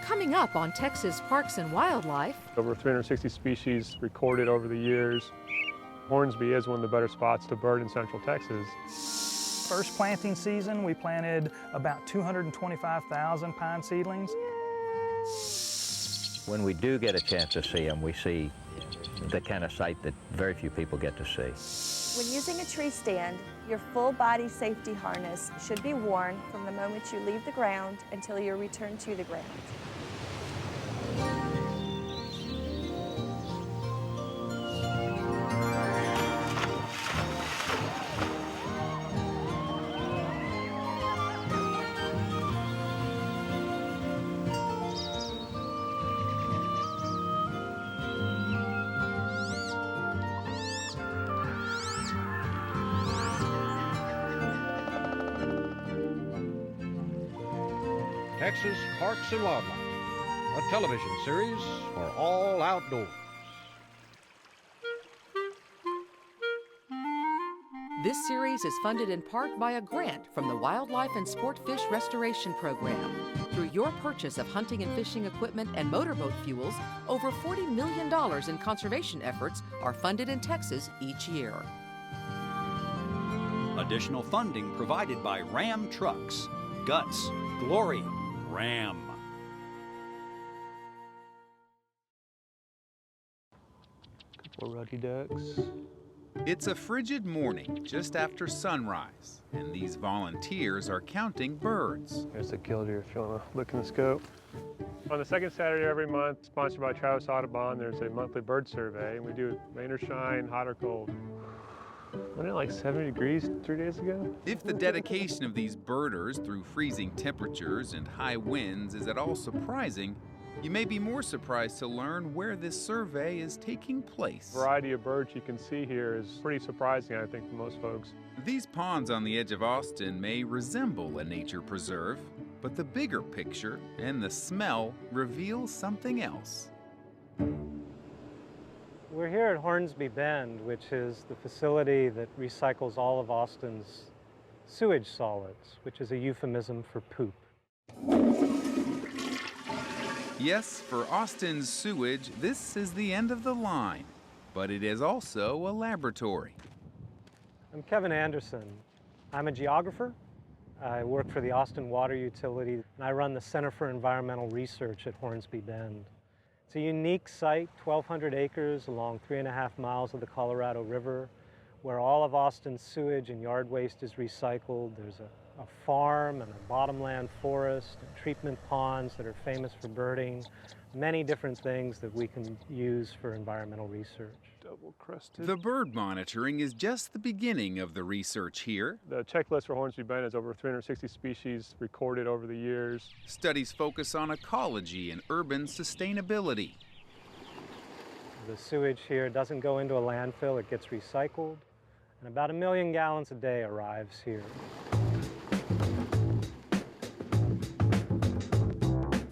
Coming up on Texas Parks and Wildlife. Over 360 species recorded over the years. Hornsby is one of the better spots to bird in Central Texas. First planting season, we planted about 225,000 pine seedlings. When we do get a chance to see them, we see the kind of sight that very few people get to see. When using a tree stand, your full body safety harness should be worn from the moment you leave the ground until you return to the ground. Texas Parks and Wildlife, a television series for all outdoors. This series is funded in part by a grant from the Wildlife and Sport Fish Restoration Program. Through your purchase of hunting and fishing equipment and motorboat fuels, over $40 million in conservation efforts are funded in Texas each year. Additional funding provided by Ram Trucks. Guts, glory, Ram. Couple ruddy ducks. It's a frigid morning just after sunrise, and these volunteers are counting birds. There's a killdeer if you want to look in the scope. On the second Saturday every month, sponsored by Travis Audubon, there's a monthly bird survey, and we do rain or shine, hot or cold. Wasn't it like 70 degrees 3 days ago? If the dedication of these birders through freezing temperatures and high winds is at all surprising, you may be more surprised to learn where this survey is taking place. The variety of birds you can see here is pretty surprising, I think, for most folks. These ponds on the edge of Austin may resemble a nature preserve, but the bigger picture and the smell reveal something else. We're here at Hornsby Bend, which is the facility that recycles all of Austin's sewage solids, which is a euphemism for poop. Yes, for Austin's sewage, this is the end of the line, but it is also a laboratory. I'm Kevin Anderson. I'm a geographer. I work for the Austin Water Utility, and I run the Center for Environmental Research at Hornsby Bend. It's a unique site, 1,200 acres along 3.5 miles of the Colorado River, where all of Austin's sewage and yard waste is recycled. There's a farm and a bottomland forest and treatment ponds that are famous for birding, many different things that we can use for environmental research. Double-crested. The bird monitoring is just the beginning of the research here. The checklist for Hornsby Bend has over 360 species recorded over the years. Studies focus on ecology and urban sustainability. The sewage here doesn't go into a landfill, it gets recycled, and about 1 million gallons a day arrives here.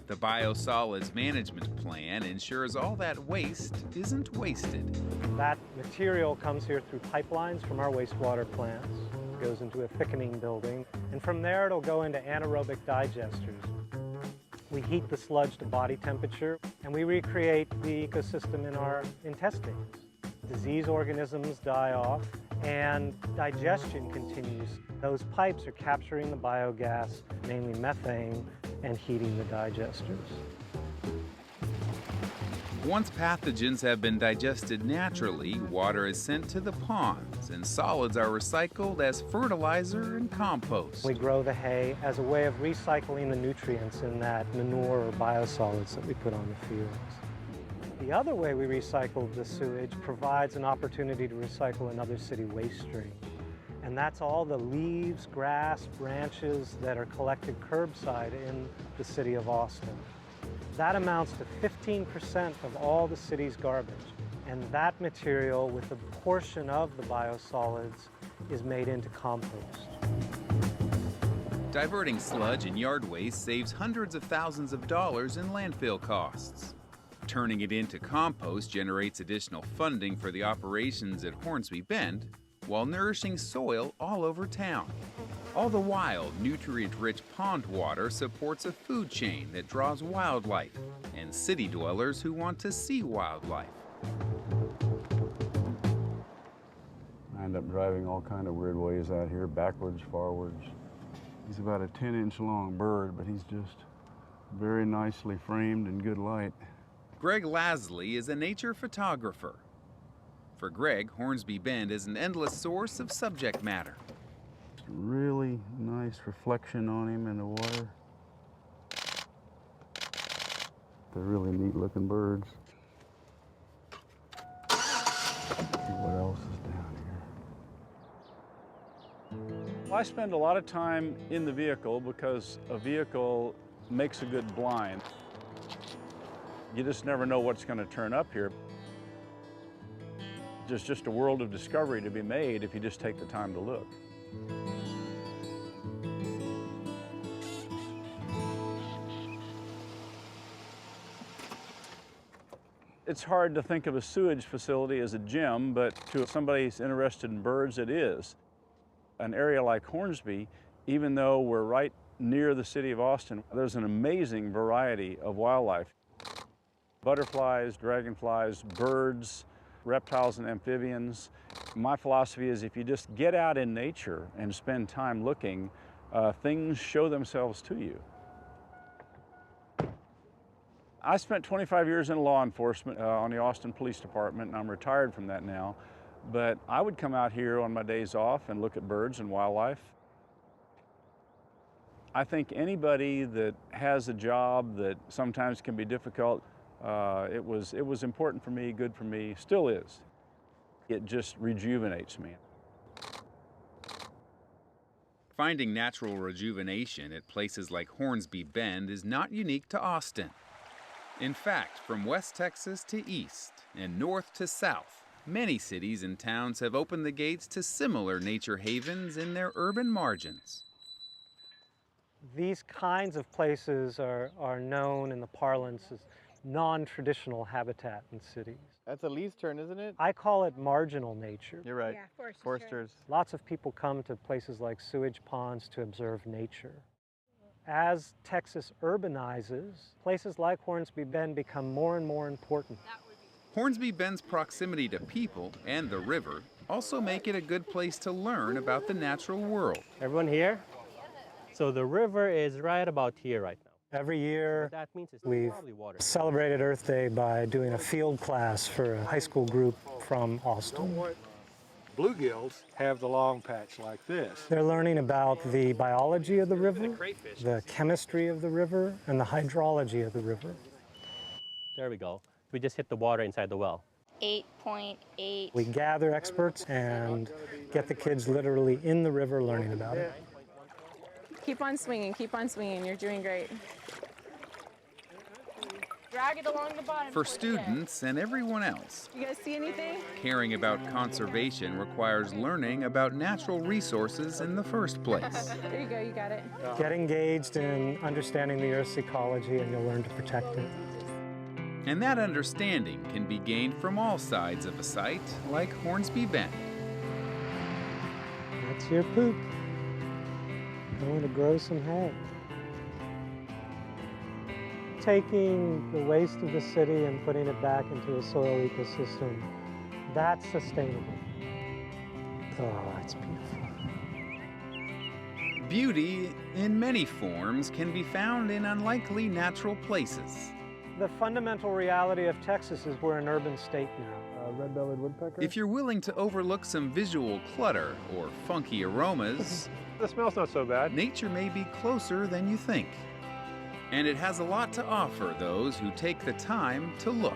The biosolids management plan ensures all that waste isn't wasted. That material comes here through pipelines from our wastewater plants. It goes into a thickening building, and from there it'll go into anaerobic digesters. We heat the sludge to body temperature, and we recreate the ecosystem in our intestines. Disease organisms die off, and digestion continues. Those pipes are capturing the biogas, mainly methane, and heating the digesters. Once pathogens have been digested naturally, water is sent to the ponds, and solids are recycled as fertilizer and compost. We grow the hay as a way of recycling the nutrients in that manure or biosolids that we put on the fields. The other way we recycle the sewage provides an opportunity to recycle another city waste stream. And that's all the leaves, grass, branches that are collected curbside in the city of Austin. That amounts to 15% of all the city's garbage. And that material, with a portion of the biosolids, is made into compost. Diverting sludge and yard waste saves hundreds of thousands of dollars in landfill costs. Turning it into compost generates additional funding for the operations at Hornsby Bend, while nourishing soil all over town. All the while, nutrient-rich pond water supports a food chain that draws wildlife and city dwellers who want to see wildlife. I end up driving all kind of weird ways out here, backwards, forwards. He's about a 10-inch long bird, but he's just very nicely framed in good light. Greg Lasley is a nature photographer. For Greg, Hornsby Bend is an endless source of subject matter. Really nice reflection on him in the water. They're really neat looking birds. See what else is down here. I spend a lot of time in the vehicle because a vehicle makes a good blind. You just never know what's going to turn up here. There's just a world of discovery to be made if you just take the time to look. It's hard to think of a sewage facility as a gym, but to somebody who's interested in birds, it is. An area like Hornsby, even though we're right near the city of Austin, there's an amazing variety of wildlife. Butterflies, dragonflies, birds, reptiles and amphibians. My philosophy is if you just get out in nature and spend time looking, things show themselves to you. I spent 25 years in law enforcement on the Austin Police Department, and I'm retired from that now. But I would come out here on my days off and look at birds and wildlife. I think anybody that has a job that sometimes can be difficult, it was important for me, good for me, still is. It just rejuvenates me. Finding natural rejuvenation at places like Hornsby Bend is not unique to Austin. In fact, from West Texas to East and North to South, many cities and towns have opened the gates to similar nature havens in their urban margins. These kinds of places are known in the parlance as non-traditional habitat in cities. That's a lease turn, isn't it? I call it marginal nature. You're right. Yeah, Foresters. Lots of people come to places like sewage ponds to observe nature. As Texas urbanizes, places like Hornsby Bend become more and more important. Hornsby Bend's proximity to people and the river also make it a good place to learn about the natural world. Everyone here? So the river is right about here right now. Every year, That means it's we've probably water. celebrated Earth Day by doing a field class for a high school group from Austin. Bluegills have the long patch like this. They're learning about the biology of the river, the chemistry of the river, and the hydrology of the river. There we go. We just hit the water inside the well. 8.8. We gather experts and get the kids literally in the river learning about it. Keep on swinging, you're doing great. Drag it along the bottom. For students and everyone else, You guys see anything? caring about conservation requires learning about natural resources in the first place. There you go, you got it. Get engaged in understanding the Earth's ecology and you'll learn to protect it. And that understanding can be gained from all sides of a site like Hornsby Bend. That's your poop. I want to grow some hay. Taking the waste of the city and putting it back into a soil ecosystem, that's sustainable. Oh, that's beautiful. Beauty, in many forms, can be found in unlikely natural places. The fundamental reality of Texas is we're an urban state now. Red-bellied woodpecker? If you're willing to overlook some visual clutter or funky aromas, The smell's not so bad. nature may be closer than you think. And it has a lot to offer those who take the time to look.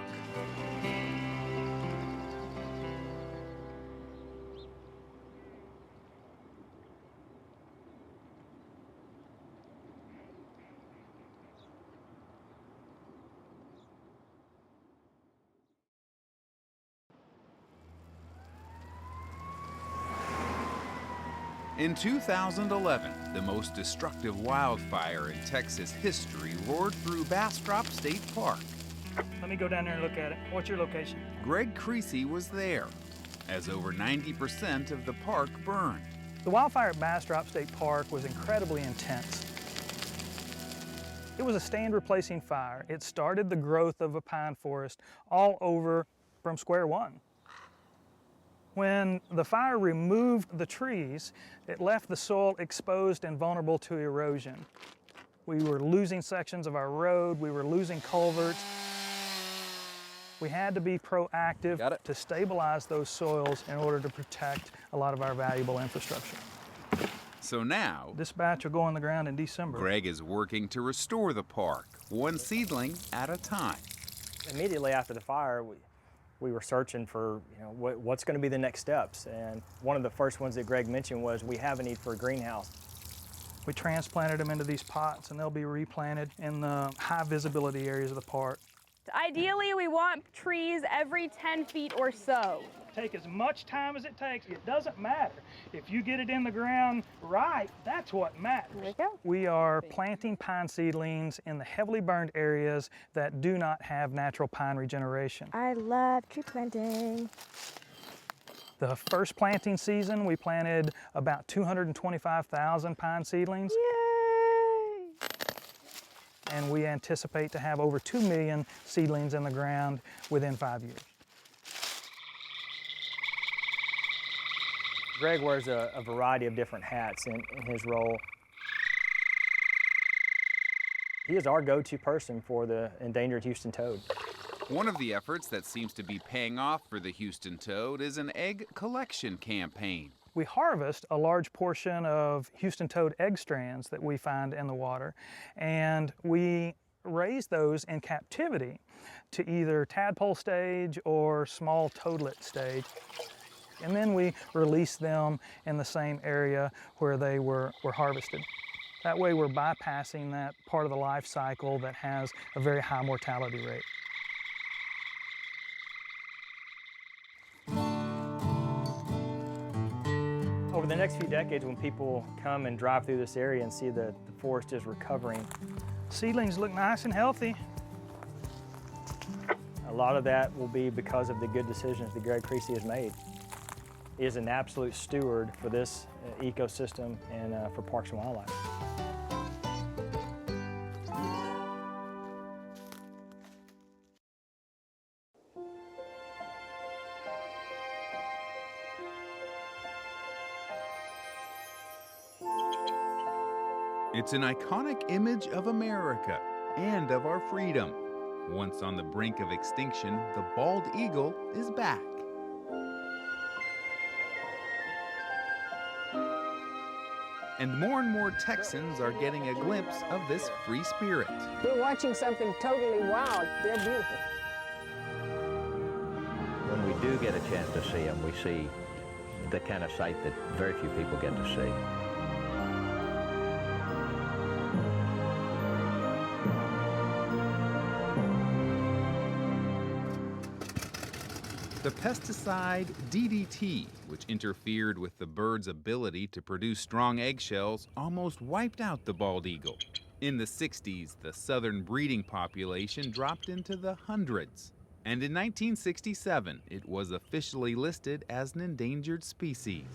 In 2011, the most destructive wildfire in Texas history roared through Bastrop State Park. Let me go down there and look at it. What's your location? Greg Creacy was there. as over 90% of the park burned. The wildfire at Bastrop State Park was incredibly intense. It was a stand-replacing fire. It started the growth of a pine forest all over from square one. When the fire removed the trees, it left the soil exposed and vulnerable to erosion. We were losing sections of our road, we were losing culverts. We had to be proactive to stabilize those soils in order to protect a lot of our valuable infrastructure. So now, this batch will go in the ground in December. Greg is working to restore the park, one seedling at a time. Immediately after the fire, we were searching for what's going to be the next steps. And one of the first ones that Greg mentioned was we have a need for a greenhouse. We transplanted them into these pots, and they'll be replanted in the high visibility areas of the park. Ideally, we want trees every 10 feet or so. Take as much time as it takes. It doesn't matter. If you get it in the ground right, that's what matters. There we go. We are planting pine seedlings in the heavily burned areas that do not have natural pine regeneration. I love tree planting. The first planting season, we planted about 225,000 pine seedlings. Yay! And we anticipate to have over 2 million seedlings in the ground within 5 years. Greg wears a variety of different hats in his role. He is our go-to person for the endangered Houston toad. One of the efforts that seems to be paying off for the Houston toad is an egg collection campaign. We harvest a large portion of Houston toad egg strands that we find in the water, and we raise those in captivity to either tadpole stage or small toadlet stage. And then we release them in the same area where they were harvested. That way we're bypassing that part of the life cycle that has a very high mortality rate. Over the next few decades, when people come and drive through this area and see the forest is recovering, seedlings look nice and healthy. A lot of that will be because of the good decisions that Greg Creacy has made. He is an absolute steward for this ecosystem and for parks and wildlife. It's an iconic image of America and of our freedom. Once on the brink of extinction, the bald eagle is back. And more Texans are getting a glimpse of this free spirit. We're watching something totally wild. They're beautiful. When we do get a chance to see them, we see the kind of sight that very few people get to see. The pesticide DDT, which interfered with the bird's ability to produce strong eggshells, almost wiped out the bald eagle. In the 60s, the southern breeding population dropped into the hundreds. And in 1967, it was officially listed as an endangered species.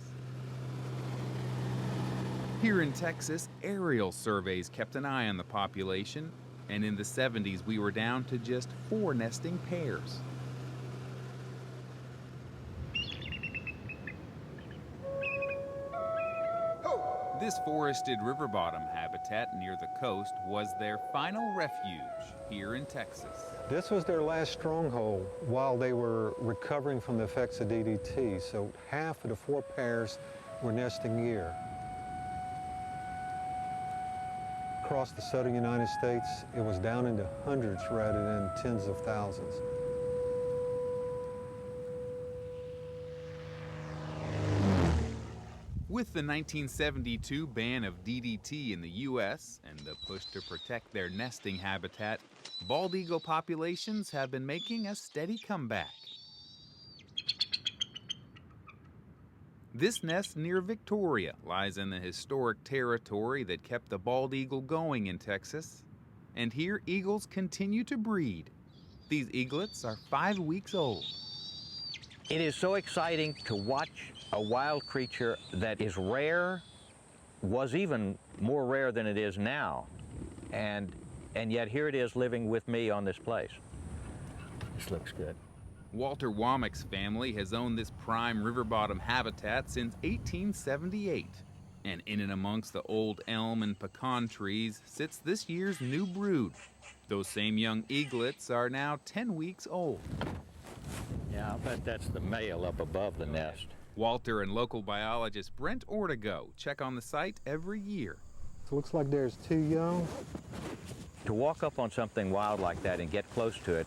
Here in Texas, aerial surveys kept an eye on the population, and in the 70s, we were down to just 4 nesting pairs. This forested river bottom habitat near the coast was their final refuge here in Texas. This was their last stronghold while they were recovering from the effects of DDT, so half of the 4 pairs were nesting here. Across the southern United States, it was down into hundreds rather than tens of thousands. With the 1972 ban of DDT in the U.S. and the push to protect their nesting habitat, bald eagle populations have been making a steady comeback. This nest near Victoria lies in the historic territory that kept the bald eagle going in Texas. And here eagles continue to breed. These eaglets are 5 weeks old. It is so exciting to watch a wild creature that is rare, was even more rare than it is now, and yet here it is living with me on this place. This looks good. Walter Womack's family has owned this prime river bottom habitat since 1878. And in and amongst the old elm and pecan trees sits this year's new brood. Those same young eaglets are now 10 weeks old. Yeah, I'll bet that's the male up above the nest. Walter and local biologist Brent Ortego check on the site every year. It looks like there's 2 young. To walk up on something wild like that and get close to it,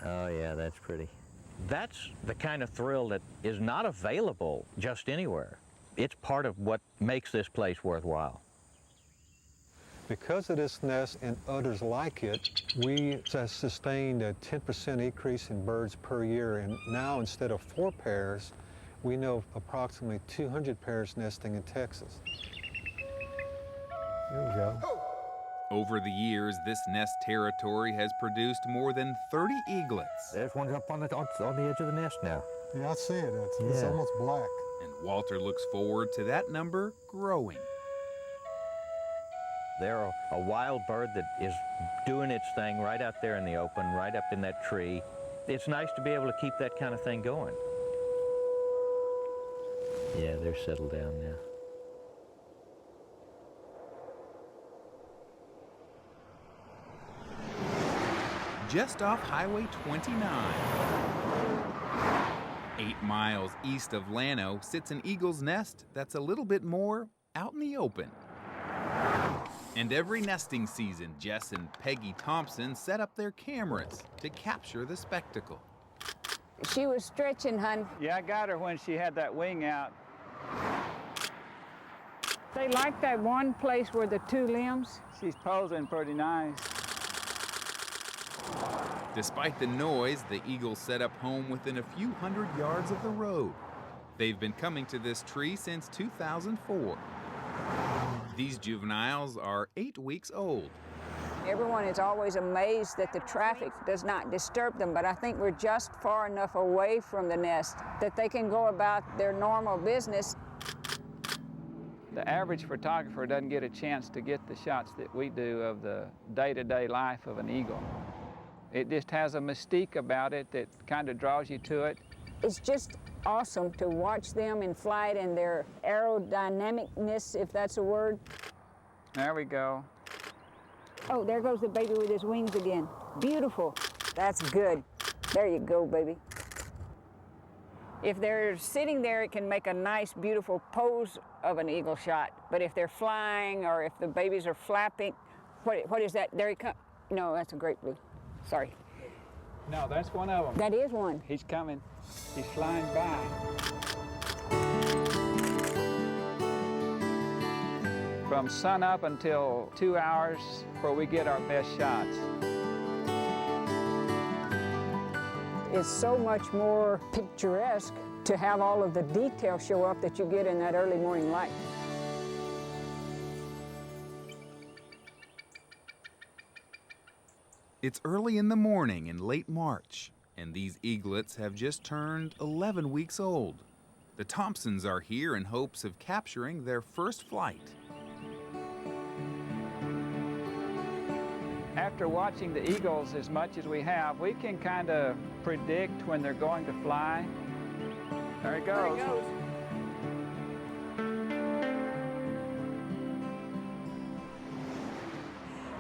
oh yeah, that's pretty. That's the kind of thrill that is not available just anywhere. It's part of what makes this place worthwhile. Because of this nest and others like it, we have sustained a 10% increase in birds per year, and now instead of 4 pairs, we know of approximately 200 pairs nesting in Texas. There we go. Over the years, this nest territory has produced more than 30 eaglets. There's one up on the edge of the nest now. Yeah, I see it. It's almost black. And Walter looks forward to that number growing. They're a wild bird that is doing its thing right out there in the open, right up in that tree. It's nice to be able to keep that kind of thing going. Yeah, they're settled down now. Just off Highway 29. 8 miles east of Llano sits an eagle's nest that's a little bit more out in the open. And every nesting season, Jess and Peggy Thompson set up their cameras to capture the spectacle. She was stretching, hon. Yeah, I got her when she had that wing out. They like that one place where the 2 limbs. She's posing pretty nice. Despite the noise, the eagles set up home within a few hundred yards of the road. They've been coming to this tree since 2004. These juveniles are 8 weeks old. Everyone is always amazed that the traffic does not disturb them, but I think we're just far enough away from the nest that they can go about their normal business. The average photographer doesn't get a chance to get the shots that we do of the day-to-day life of an eagle. It just has a mystique about it that kind of draws you to it. It's just awesome to watch them in flight and their aerodynamicness, if that's a word. There we go. Oh, there goes the baby with his wings again. Beautiful. That's good. There you go, baby. If they're sitting there, it can make a nice, beautiful pose of an eagle shot. But if they're flying or if the babies are flapping, what is that? There he comes. No, that's a great blue. Sorry. No, that's one of them. That is one. He's coming. He's flying by. From sun up until 2 hours where we get our best shots. It's so much more picturesque to have all of the detail show up that you get in that early morning light. It's early in the morning in late March, and these eaglets have just turned 11 weeks old. The Thompsons are here in hopes of capturing their first flight. After watching the eagles as much as we have, we can kind of predict when they're going to fly. There he goes. There he goes.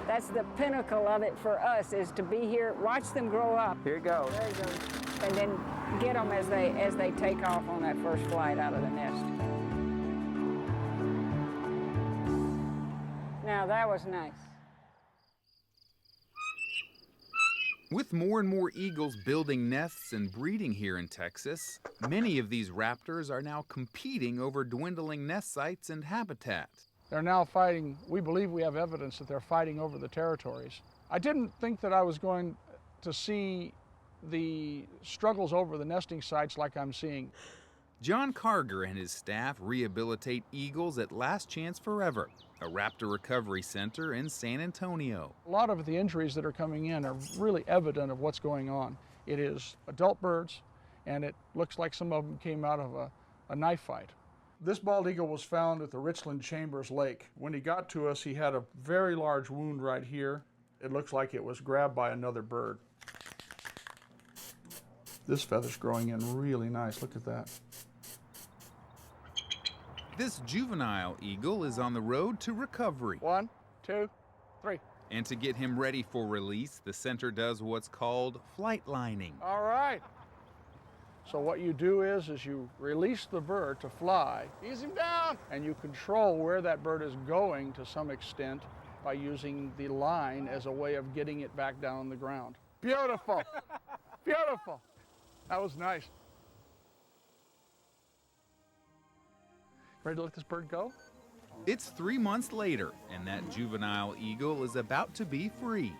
That's the pinnacle of it for us, is to be here, watch them grow up. Here he goes. There he goes. And then get them as they take off on that first flight out of the nest. Now that was nice. With more and more eagles building nests and breeding here in Texas, many of these raptors are now competing over dwindling nest sites and habitat. They're now fighting. We believe we have evidence that they're fighting over the territories. I didn't think that I was going to see the struggles over the nesting sites like I'm seeing. John Carger and his staff rehabilitate eagles at Last Chance Forever, a raptor recovery center in San Antonio. A lot of the injuries that are coming in are really evident of what's going on. It is adult birds, and it looks like some of them came out of a knife fight. This bald eagle was found at the Richland Chambers Lake. When he got to us, he had a very large wound right here. It looks like it was grabbed by another bird. This feather's growing in really nice, look at that. This juvenile eagle is on the road to recovery. 1, 2, 3. And to get him ready for release, the center does what's called flight lining. All right. So what you do is you release the bird to fly. Ease him down. And you control where that bird is going to some extent by using the line as a way of getting it back down on the ground. Beautiful. Beautiful. That was nice. Ready to let this bird go? It's 3 months later, and that juvenile eagle is about to be free.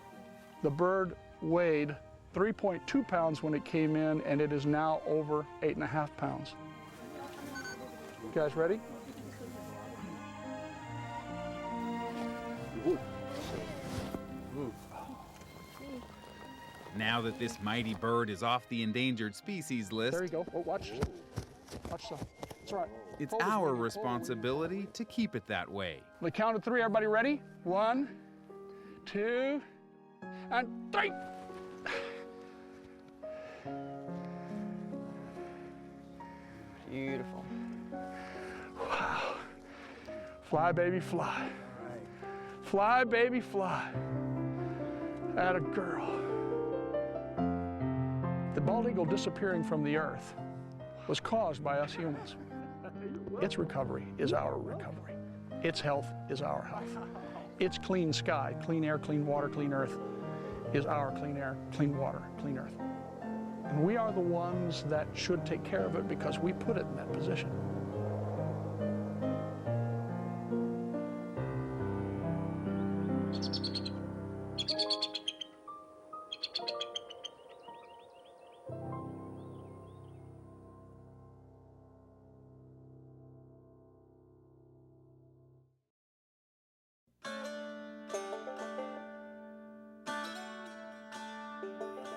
The bird weighed 3.2 pounds when it came in, and it is now over 8.5 pounds. You guys ready? Now that this mighty bird is off the endangered species list, there you go. Oh, watch. Watch the. That's right. It's our responsibility to keep it that way. On the count of 3, everybody ready? 1, 2, and 3. Beautiful. Wow. Fly, baby, fly. Fly, baby, fly. Atta girl. The bald eagle disappearing from the earth was caused by us humans. Its recovery is our recovery. Its health is our health. Its clean sky, clean air, clean water, clean earth is our clean air, clean water, clean earth. And we are the ones that should take care of it because we put it in that position.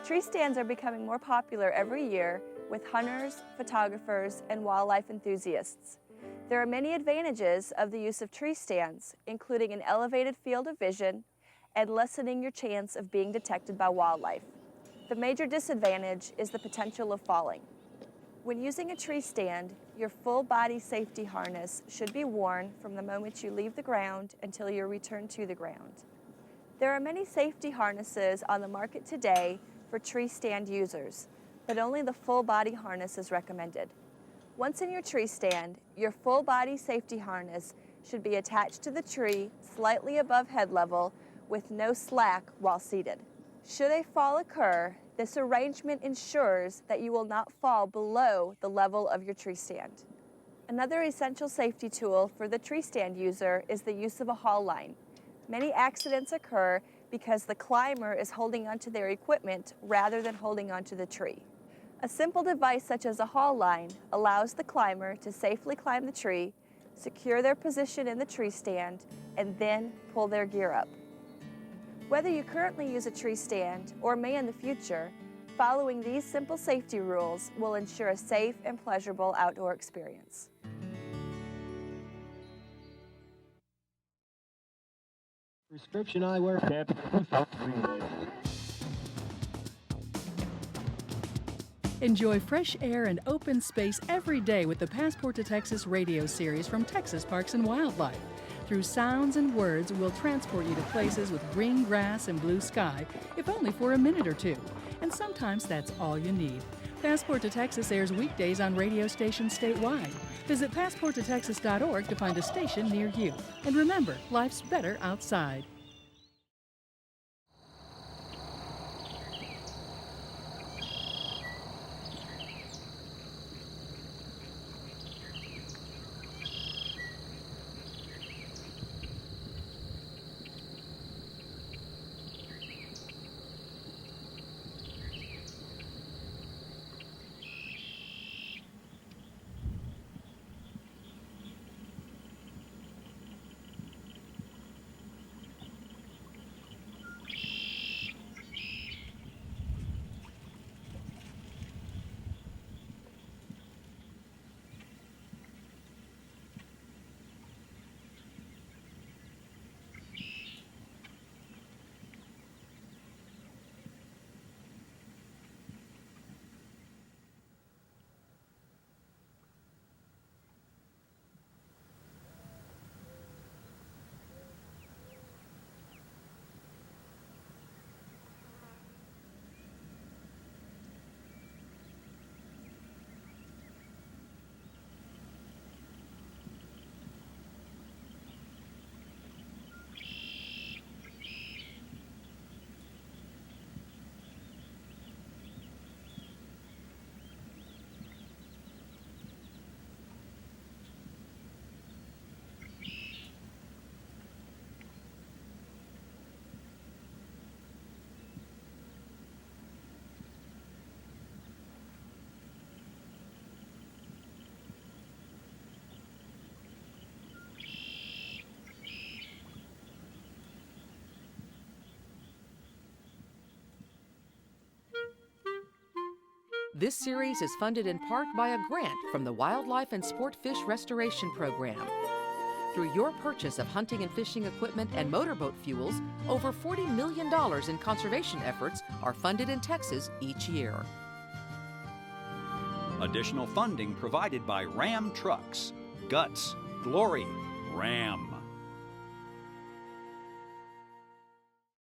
Tree stands are becoming more popular every year with hunters, photographers, and wildlife enthusiasts. There are many advantages of the use of tree stands, including an elevated field of vision and lessening your chance of being detected by wildlife. The major disadvantage is the potential of falling. When using a tree stand, your full body safety harness should be worn from the moment you leave the ground until you return to the ground. There are many safety harnesses on the market today for tree stand users, but only the full body harness is recommended. Once in your tree stand, your full body safety harness should be attached to the tree slightly above head level with no slack while seated. Should a fall occur, this arrangement ensures that you will not fall below the level of your tree stand. Another essential safety tool for the tree stand user is the use of a haul line. Many accidents occur because the climber is holding onto their equipment rather than holding onto the tree. A simple device such as a haul line allows the climber to safely climb the tree, secure their position in the tree stand, and then pull their gear up. Whether you currently use a tree stand or may in the future, following these simple safety rules will ensure a safe and pleasurable outdoor experience. Prescription eyewear. Enjoy fresh air and open space every day with the Passport to Texas radio series from Texas Parks and Wildlife. Through sounds and words, we'll transport you to places with green grass and blue sky, if only for a minute or two. And sometimes that's all you need. Passport to Texas airs weekdays on radio stations statewide. Visit passporttotexas.org to find a station near you. And remember, life's better outside. This series is funded in part by a grant from the Wildlife and Sport Fish Restoration Program. Through your purchase of hunting and fishing equipment and motorboat fuels, over $40 million in conservation efforts are funded in Texas each year. Additional funding provided by Ram Trucks. Guts, glory, Ram.